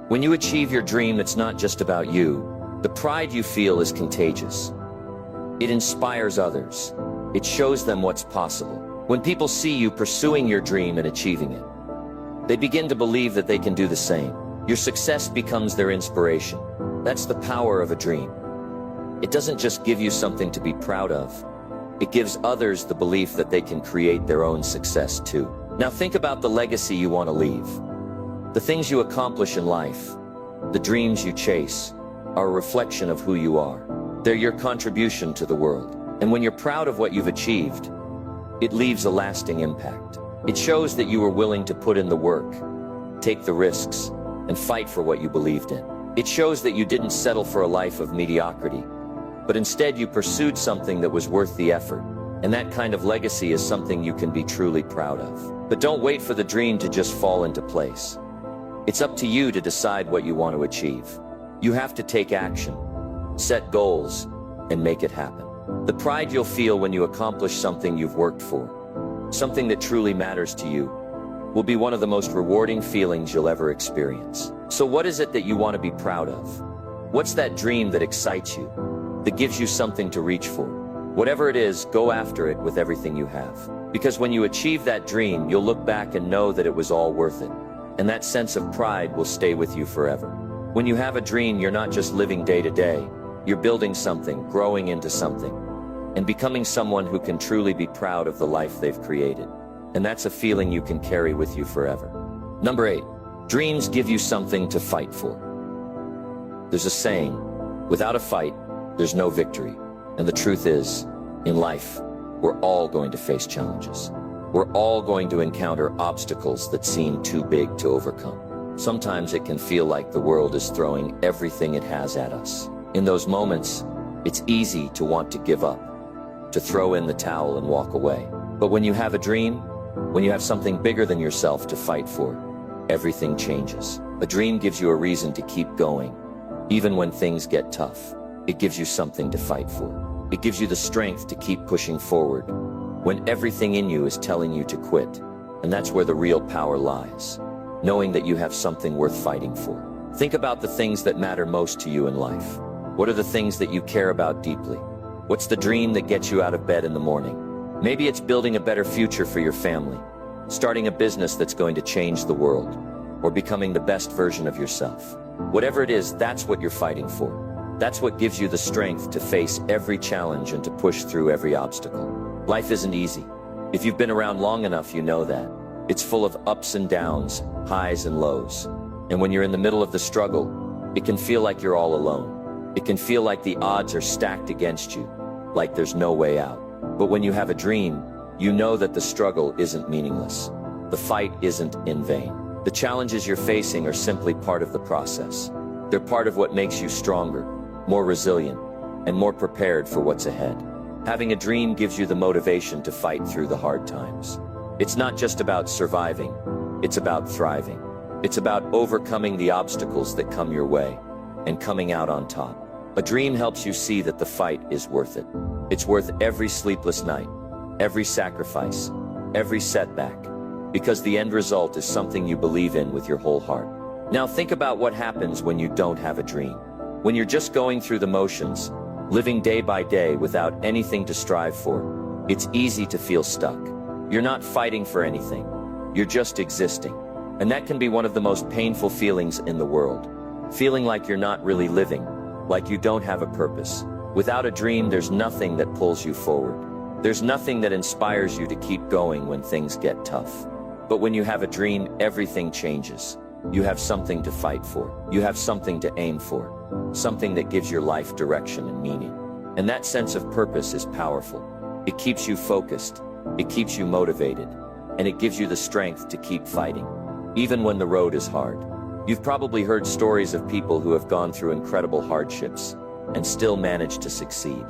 When you achieve your dream, it's not just about you. The pride you feel is contagious. It inspires others. It shows them what's possible. When people see you pursuing your dream and achieving it, they begin to believe that they can do the same. Your success becomes their inspiration. That's the power of a dream. It doesn't just give you something to be proud of. It gives others the belief that they can create their own success too. Now think about the legacy you want to leave. The things you accomplish in life, the dreams you chase, are a reflection of who you are. They're your contribution to the world. And when you're proud of what you've achieved, it leaves a lasting impact. It shows that you were willing to put in the work, take the risks, and fight for what you believed in. It shows that you didn't settle for a life of mediocrity, but instead you pursued something that was worth the effort. And that kind of legacy is something you can be truly proud of. But don't wait for the dream to just fall into place. It's up to you to decide what you want to achieve. You have to take action, set goals, and make it happen. The pride you'll feel when you accomplish something you've worked for, something that truly matters to you, will be one of the most rewarding feelings you'll ever experience. So what is it that you want to be proud of? What's that dream that excites you, that gives you something to reach for? Whatever it is, go after it with everything you have. Because when you achieve that dream, you'll look back and know that it was all worth it. And that sense of pride will stay with you forever. When you have a dream, you're not just living day to day. You're building something, growing into something, and becoming someone who can truly be proud of the life they've created. And that's a feeling you can carry with you forever. Number 8, dreams give you something to fight for. There's a saying, without a fight, there's no victory. And the truth is, in life, we're all going to face challenges. We're all going to encounter obstacles that seem too big to overcome. Sometimes it can feel like the world is throwing everything it has at us. In those moments, it's easy to want to give up, to throw in the towel and walk away. But when you have a dream, when you have something bigger than yourself to fight for, everything changes. A dream gives you a reason to keep going. Even when things get tough, it gives you something to fight for. It gives you the strength to keep pushing forward when everything in you is telling you to quit. And that's where the real power lies, knowing that you have something worth fighting for. Think about the things that matter most to you in life. What are the things that you care about deeply? What's the dream that gets you out of bed in the morning? Maybe it's building a better future for your family, starting a business that's going to change the world, or becoming the best version of yourself. Whatever it is, that's what you're fighting for. That's what gives you the strength to face every challenge and to push through every obstacle. Life isn't easy. If you've been around long enough, you know that. It's full of ups and downs, highs and lows. And when you're in the middle of the struggle, It can feel like you're all alone. It can feel like the odds are stacked against you, like there's no way out. But when you have a dream, you know that the struggle isn't meaningless. The fight isn't in vain. The challenges you're facing are simply part of the process. They're part of what makes you stronger, more resilient, and more prepared for what's ahead. Having a dream gives you the motivation to fight through the hard times. It's not just about surviving, it's about thriving. It's about overcoming the obstacles that come your way and coming out on top. A dream helps you see that the fight is worth it. It's worth every sleepless night, every sacrifice, every setback, because the end result is something you believe in with your whole heart. Now think about what happens when you don't have a dream. When you're just going through the motions, living day by day without anything to strive for, it's easy to feel stuck. You're not fighting for anything. You're just existing. And that can be one of the most painful feelings in the world. Feeling like you're not really living, like you don't have a purpose. Without a dream, there's nothing that pulls you forward. There's nothing that inspires you to keep going when things get tough. But when you have a dream, everything changes. You have something to fight for. You have something to aim for. Something that gives your life direction and meaning. And that sense of purpose is powerful. It keeps you focused. It keeps you motivated. And it gives you the strength to keep fighting, even when the road is hard. You've probably heard stories of people who have gone through incredible hardships and still managed to succeed.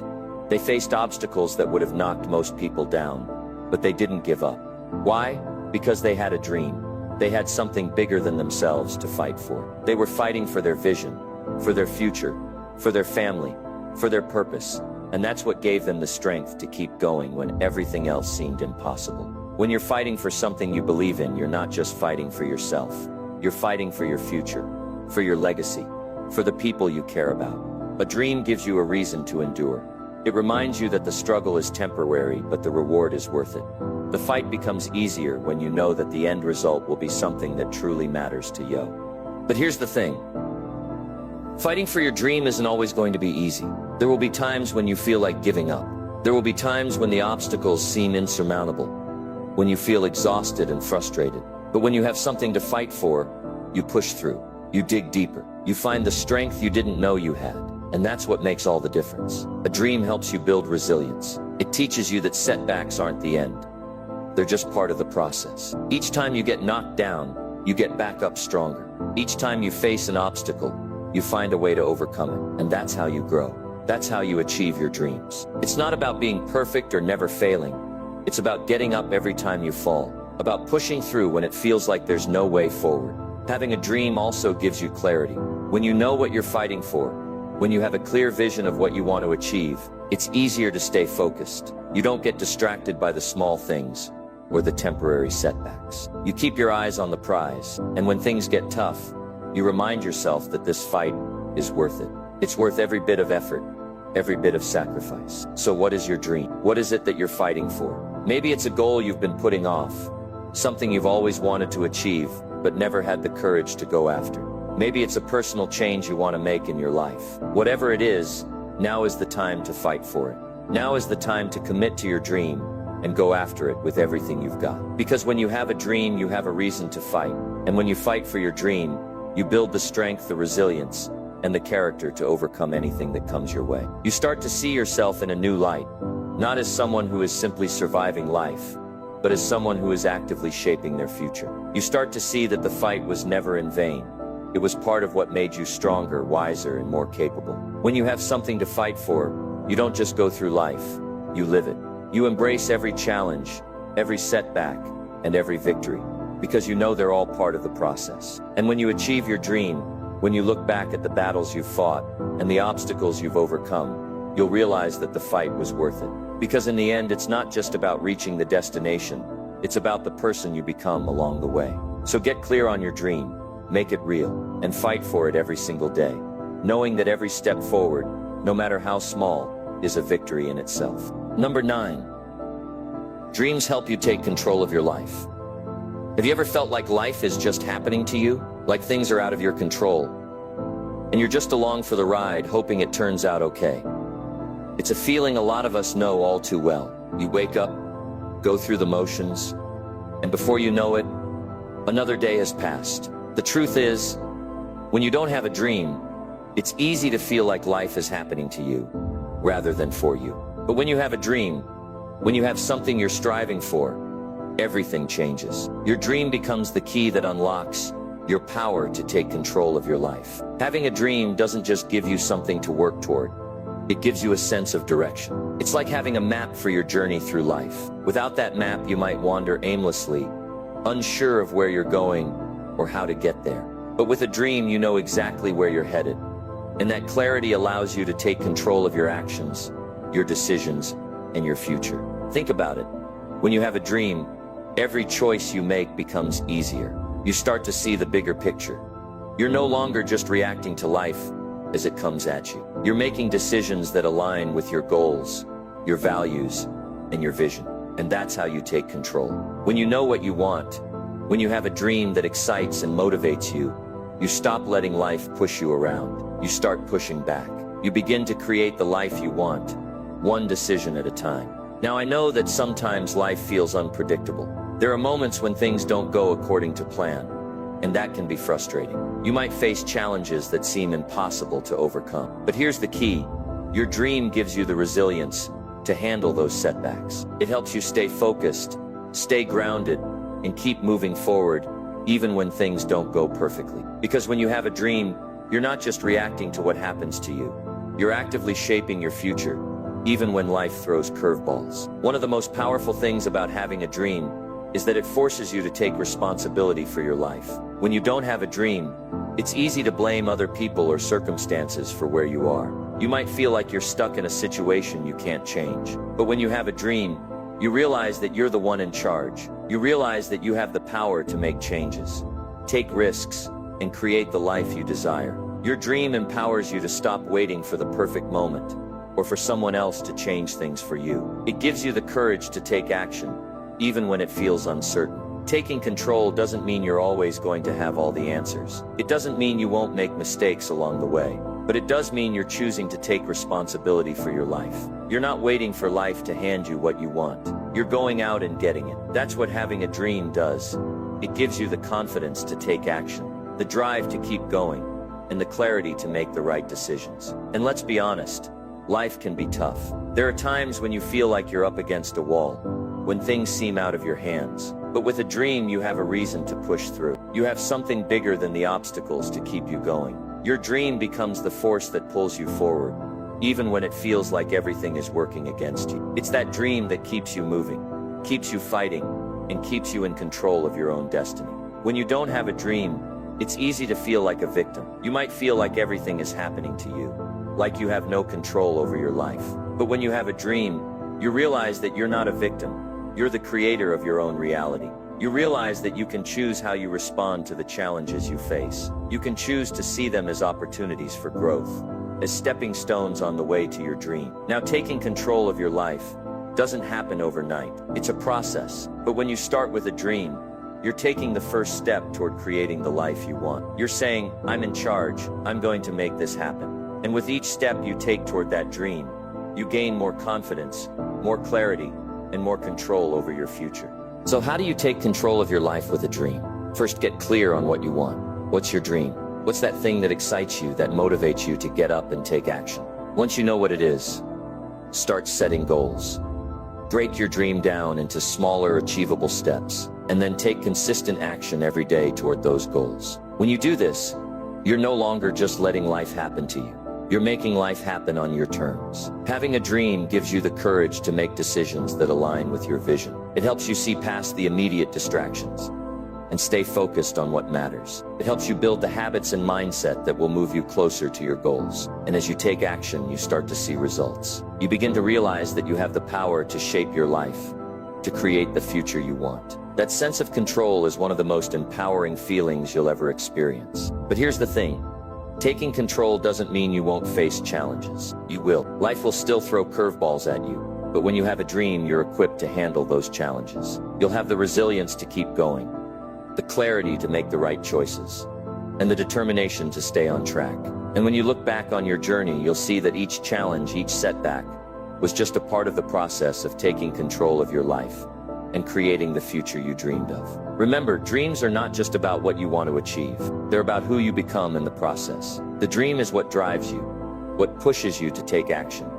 They faced obstacles that would have knocked most people down, but they didn't give up. Why? Because they had a dream. They had something bigger than themselves to fight for. They were fighting for their vision, for their future, for their family, for their purpose. And that's what gave them the strength to keep going when everything else seemed impossible. When you're fighting for something you believe in, you're not just fighting for yourself. You're fighting for your future, for your legacy, for the people you care about. A dream gives you a reason to endure. It reminds you that the struggle is temporary, but the reward is worth it. The fight becomes easier when you know that the end result will be something that truly matters to you. But here's the thing. Fighting for your dream isn't always going to be easy. There will be times when you feel like giving up. There will be times when the obstacles seem insurmountable, when you feel exhausted and frustrated. But when you have something to fight for, you push through. You dig deeper. You find the strength you didn't know you had. And that's what makes all the difference. A dream helps you build resilience. It teaches you that setbacks aren't the end. They're just part of the process. Each time you get knocked down, you get back up stronger. Each time you face an obstacle, you find a way to overcome it. And that's how you grow. That's how you achieve your dreams. It's not about being perfect or never failing. It's about getting up every time you fall. About pushing through when it feels like there's no way forward. Having a dream also gives you clarity. When you know what you're fighting for, when you have a clear vision of what you want to achieve, it's easier to stay focused. You don't get distracted by the small things or the temporary setbacks. You keep your eyes on the prize, and when things get tough, you remind yourself that this fight is worth it. It's worth every bit of effort, every bit of sacrifice. So what is your dream? What is it that you're fighting for? Maybe it's a goal you've been putting off, something you've always wanted to achieve, but never had the courage to go after. Maybe it's a personal change you want to make in your life. Whatever it is, now is the time to fight for it. Now is the time to commit to your dream and go after it with everything you've got. Because when you have a dream, you have a reason to fight. And when you fight for your dream, you build the strength, the resilience, and the character to overcome anything that comes your way. You start to see yourself in a new light, not as someone who is simply surviving life, but as someone who is actively shaping their future. You start to see that the fight was never in vain. It was part of what made you stronger, wiser, and more capable. When you have something to fight for, you don't just go through life, you live it. You embrace every challenge, every setback, and every victory, because you know they're all part of the process. And when you achieve your dream, when you look back at the battles you've fought and the obstacles you've overcome, you'll realize that the fight was worth it. Because in the end, it's not just about reaching the destination, it's about the person you become along the way. So get clear on your dream, make it real, and fight for it every single day, knowing that every step forward, no matter how small, is a victory in itself. Number 9. Dreams help you take control of your life. Have you ever felt like life is just happening to you? Like things are out of your control, and you're just along for the ride, hoping it turns out okay? It's a feeling a lot of us know all too well. You wake up, go through the motions, and before you know it, another day has passed. The truth is, when you don't have a dream, It's easy to feel like life is happening to you, rather than for you. But when you have a dream, when you have something you're striving for, everything changes. Your dream becomes the key that unlocks your power to take control of your life. Having a dream doesn't just give you something to work toward. It gives you a sense of direction. It's like having a map for your journey through life. Without that map, you might wander aimlessly, unsure of where you're going or how to get there. But with a dream, you know exactly where you're headed. And that clarity allows you to take control of your actions, your decisions, and your future. Think about it. When you have a dream, every choice you make becomes easier. You start to see the bigger picture. You're no longer just reacting to life as it comes at you. You're making decisions that align with your goals, your values, and your vision. And that's how you take control. When you know what you want, when you have a dream that excites and motivates you, you stop letting life push you around. You start pushing back. You begin to create the life you want, one decision at a time. Now, I know that sometimes life feels unpredictable. There are moments when things don't go according to plan, and that can be frustrating. You might face challenges that seem impossible to overcome. But here's the key. Your dream gives you the resilience to handle those setbacks. It helps you stay focused, stay grounded, and keep moving forward, even when things don't go perfectly. Because when you have a dream, you're not just reacting to what happens to you. You're actively shaping your future, even when life throws curveballs. One of the most powerful things about having a dream is that it forces you to take responsibility for your life. When you don't have a dream, it's easy to blame other people or circumstances for where you are. You might feel like you're stuck in a situation you can't change. But when you have a dream, you realize that you're the one in charge. You realize that you have the power to make changes, take risks, and create the life you desire. Your dream empowers you to stop waiting for the perfect moment or for someone else to change things for you. It gives you the courage to take action, even when it feels uncertain. Taking control doesn't mean you're always going to have all the answers. It doesn't mean you won't make mistakes along the way. But it does mean you're choosing to take responsibility for your life. You're not waiting for life to hand you what you want. You're going out and getting it. That's what having a dream does. It gives you the confidence to take action, the drive to keep going, and the clarity to make the right decisions. And let's be honest, life can be tough. There are times when you feel like you're up against a wall, when things seem out of your hands. But with a dream, you have a reason to push through. You have something bigger than the obstacles to keep you going. Your dream becomes the force that pulls you forward, even when it feels like everything is working against you. It's that dream that keeps you moving, keeps you fighting, and keeps you in control of your own destiny. When you don't have a dream, it's easy to feel like a victim. You might feel like everything is happening to you, like you have no control over your life. But when you have a dream, you realize that you're not a victim. You're the creator of your own reality. You realize that you can choose how you respond to the challenges you face. You can choose to see them as opportunities for growth, as stepping stones on the way to your dream. Now, taking control of your life doesn't happen overnight. It's a process. But when you start with a dream, you're taking the first step toward creating the life you want. You're saying, I'm in charge. I'm going to make this happen. And with each step you take toward that dream, you gain more confidence, more clarity, and more control over your future. So how do you take control of your life with a dream? First, get clear on what you want. What's your dream? What's that thing that excites you, that motivates you to get up and take action? Once you know what it is, start setting goals. Break your dream down into smaller, achievable steps, and then take consistent action every day toward those goals. When you do this, you're no longer just letting life happen to you. You're making life happen on your terms. Having a dream gives you the courage to make decisions that align with your vision. It helps you see past the immediate distractions and stay focused on what matters. It helps you build the habits and mindset that will move you closer to your goals. And as you take action, you start to see results. You begin to realize that you have the power to shape your life, to create the future you want. That sense of control is one of the most empowering feelings you'll ever experience. But here's the thing. Taking control doesn't mean you won't face challenges. You will. Life will still throw curveballs at you. But when you have a dream, you're equipped to handle those challenges. You'll have the resilience to keep going, the clarity to make the right choices, and the determination to stay on track. And when you look back on your journey, you'll see that each challenge, each setback, was just a part of the process of taking control of your life and creating the future you dreamed of. Remember, dreams are not just about what you want to achieve. They're about who you become in the process. The dream is what drives you, what pushes you to take action,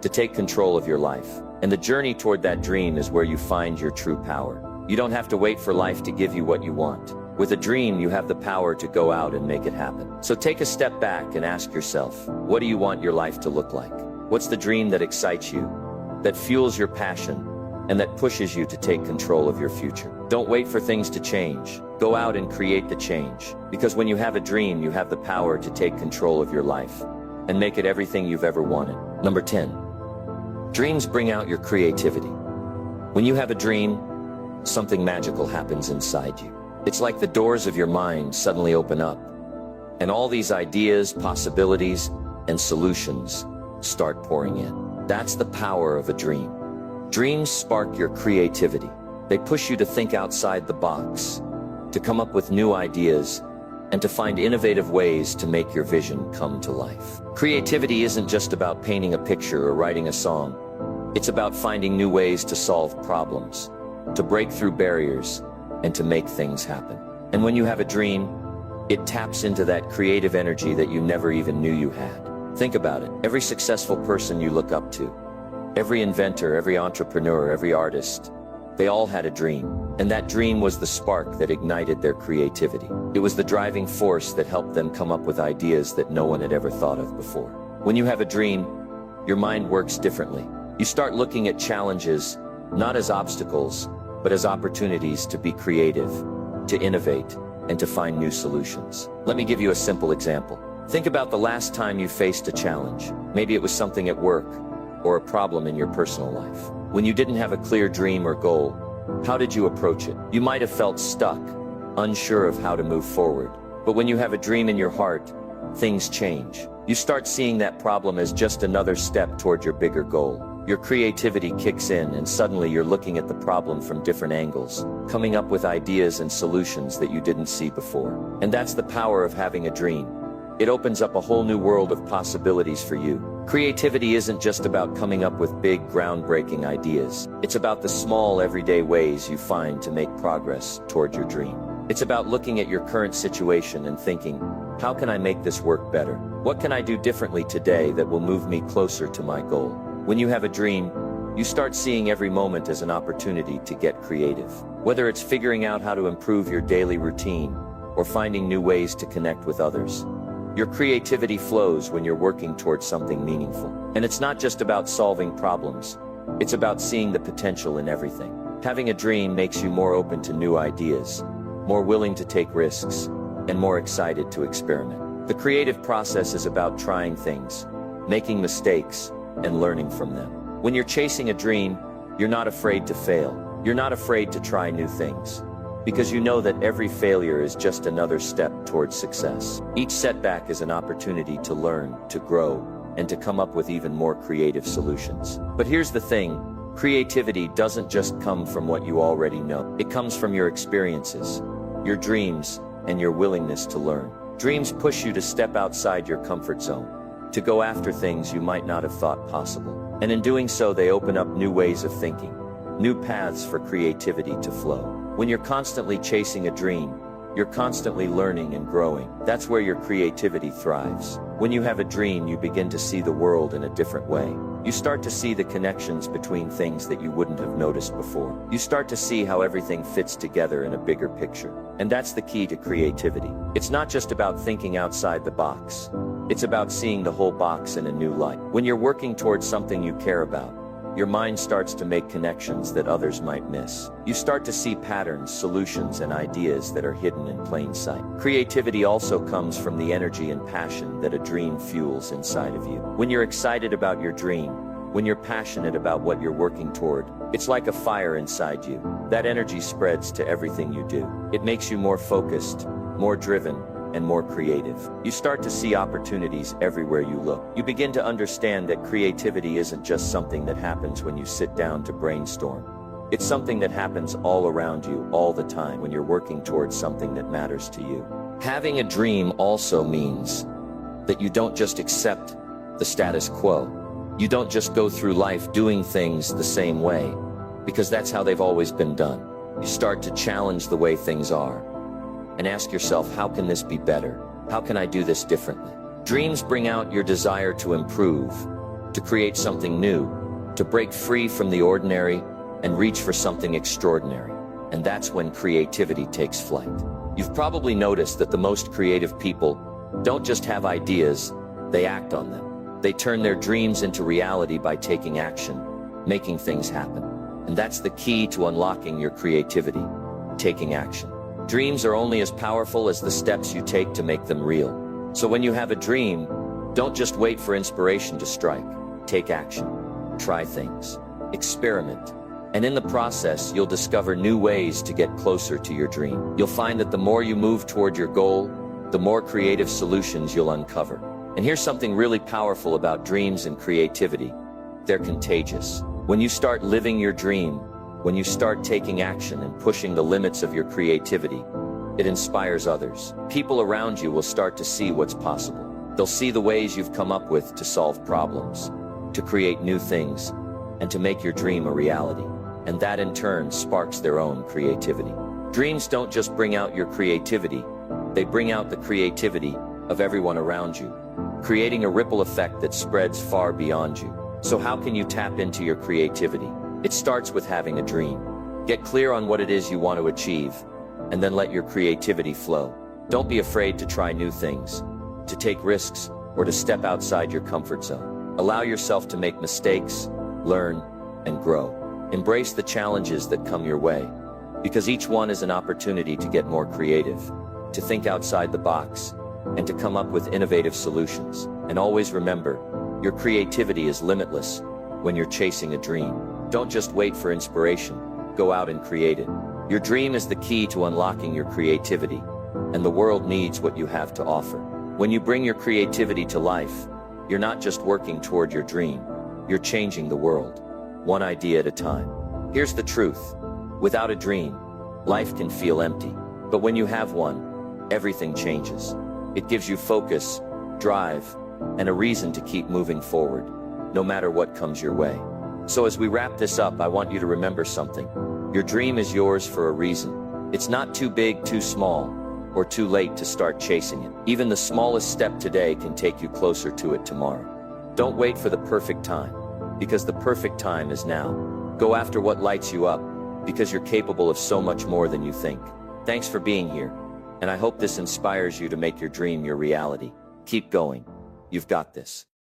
to take control of your life. And the journey toward that dream is where you find your true power. You don't have to wait for life to give you what you want. With a dream, you have the power to go out and make it happen. So take a step back and ask yourself, what do you want your life to look like? What's the dream that excites you, that fuels your passion, and that pushes you to take control of your future? Don't wait for things to change. Go out and create the change. Because when you have a dream, you have the power to take control of your life and make it everything you've ever wanted. Number 10, dreams bring out your creativity. When you have a dream, something magical happens inside you. It's like the doors of your mind suddenly open up, and all these ideas, possibilities, and solutions start pouring in. That's the power of a dream. Dreams spark your creativity. They push you to think outside the box, to come up with new ideas, and to find innovative ways to make your vision come to life. Creativity isn't just about painting a picture or writing a song. It's about finding new ways to solve problems, to break through barriers, and to make things happen. And when you have a dream, it taps into that creative energy that you never even knew you had. Think about it. Every successful person you look up to, every inventor, every entrepreneur, every artist, they all had a dream. And that dream was the spark that ignited their creativity. It was the driving force that helped them come up with ideas that no one had ever thought of before. When you have a dream, your mind works differently. You start looking at challenges not as obstacles, but as opportunities to be creative, to innovate, and to find new solutions. Let me give you a simple example. Think about the last time you faced a challenge. Maybe it was something at work, or a problem in your personal life. When you didn't have a clear dream or goal, how did you approach it? You might have felt stuck, unsure of how to move forward. But when you have a dream in your heart, things change. You start seeing that problem as just another step toward your bigger goal. Your creativity kicks in, and suddenly you're looking at the problem from different angles, coming up with ideas and solutions that you didn't see before. And that's the power of having a dream. It opens up a whole new world of possibilities for you. Creativity isn't just about coming up with big, groundbreaking ideas. It's about the small, everyday ways you find to make progress toward your dream. It's about looking at your current situation and thinking, how can I make this work better? What can I do differently today that will move me closer to my goal? When you have a dream, you start seeing every moment as an opportunity to get creative. Whether it's figuring out how to improve your daily routine or finding new ways to connect with others, your creativity flows when you're working towards something meaningful. And it's not just about solving problems, it's about seeing the potential in everything. Having a dream makes you more open to new ideas, more willing to take risks, and more excited to experiment. The creative process is about trying things, making mistakes, and learning from them. When you're chasing a dream, you're not afraid to fail. You're not afraid to try new things, because you know that every failure is just another step towards success. Each setback is an opportunity to learn, to grow, and to come up with even more creative solutions. But here's the thing, creativity doesn't just come from what you already know. It comes from your experiences, your dreams, and your willingness to learn. Dreams push you to step outside your comfort zone, to go after things you might not have thought possible. And in doing so, they open up new ways of thinking, new paths for creativity to flow. When you're constantly chasing a dream, you're constantly learning and growing. That's where your creativity thrives. When you have a dream, you begin to see the world in a different way. You start to see the connections between things that you wouldn't have noticed before. You start to see how everything fits together in a bigger picture. And that's the key to creativity. It's not just about thinking outside the box. It's about seeing the whole box in a new light. When you're working towards something you care about, your mind starts to make connections that others might miss. You start to see patterns, solutions, and ideas that are hidden in plain sight. Creativity also comes from the energy and passion that a dream fuels inside of you. When you're excited about your dream, when you're passionate about what you're working toward, it's like a fire inside you. That energy spreads to everything you do. It makes you more focused, more driven, and more creative. You start to see opportunities everywhere you look. You begin to understand that creativity isn't just something that happens when you sit down to brainstorm. It's something that happens all around you, all the time, when you're working towards something that matters to you. Having a dream also means that you don't just accept the status quo. You don't just go through life doing things the same way. because that's how they've always been done. You start to challenge the way things are and ask yourself, how can this be better? How can I do this differently? Dreams bring out your desire to improve, to create something new, to break free from the ordinary and reach for something extraordinary. And that's when creativity takes flight. You've probably noticed that the most creative people don't just have ideas, they act on them. They turn their dreams into reality by taking action, making things happen. And that's the key to unlocking your creativity, taking action. Dreams are only as powerful as the steps you take to make them real. So when you have a dream, don't just wait for inspiration to strike. Take action. Try things. Experiment. And in the process, you'll discover new ways to get closer to your dream. You'll find that the more you move toward your goal, the more creative solutions you'll uncover. And here's something really powerful about dreams and creativity. They're contagious. When you start living your dream, when you start taking action and pushing the limits of your creativity, it inspires others. People around you will start to see what's possible. They'll see the ways you've come up with to solve problems, to create new things, and to make your dream a reality. And that in turn sparks their own creativity. Dreams don't just bring out your creativity, they bring out the creativity of everyone around you, creating a ripple effect that spreads far beyond you. So how can you tap into your creativity? It starts with having a dream. Get clear on what it is you want to achieve, and then let your creativity flow. Don't be afraid to try new things, to take risks, or to step outside your comfort zone. Allow yourself to make mistakes, learn, and grow. Embrace the challenges that come your way, because each one is an opportunity to get more creative, to think outside the box, and to come up with innovative solutions. And always remember, your creativity is limitless when you're chasing a dream. Don't just wait for inspiration, go out and create it. Your dream is the key to unlocking your creativity, and the world needs what you have to offer. When you bring your creativity to life, you're not just working toward your dream, you're changing the world, one idea at a time. Here's the truth. Without a dream, life can feel empty. But when you have one, everything changes. It gives you focus, drive, and a reason to keep moving forward, no matter what comes your way. So as we wrap this up, I want you to remember something. Your dream is yours for a reason. It's not too big, too small, or too late to start chasing it. Even the smallest step today can take you closer to it tomorrow. Don't wait for the perfect time, because the perfect time is now. Go after what lights you up, because you're capable of so much more than you think. Thanks for being here, and I hope this inspires you to make your dream your reality. Keep going. You've got this.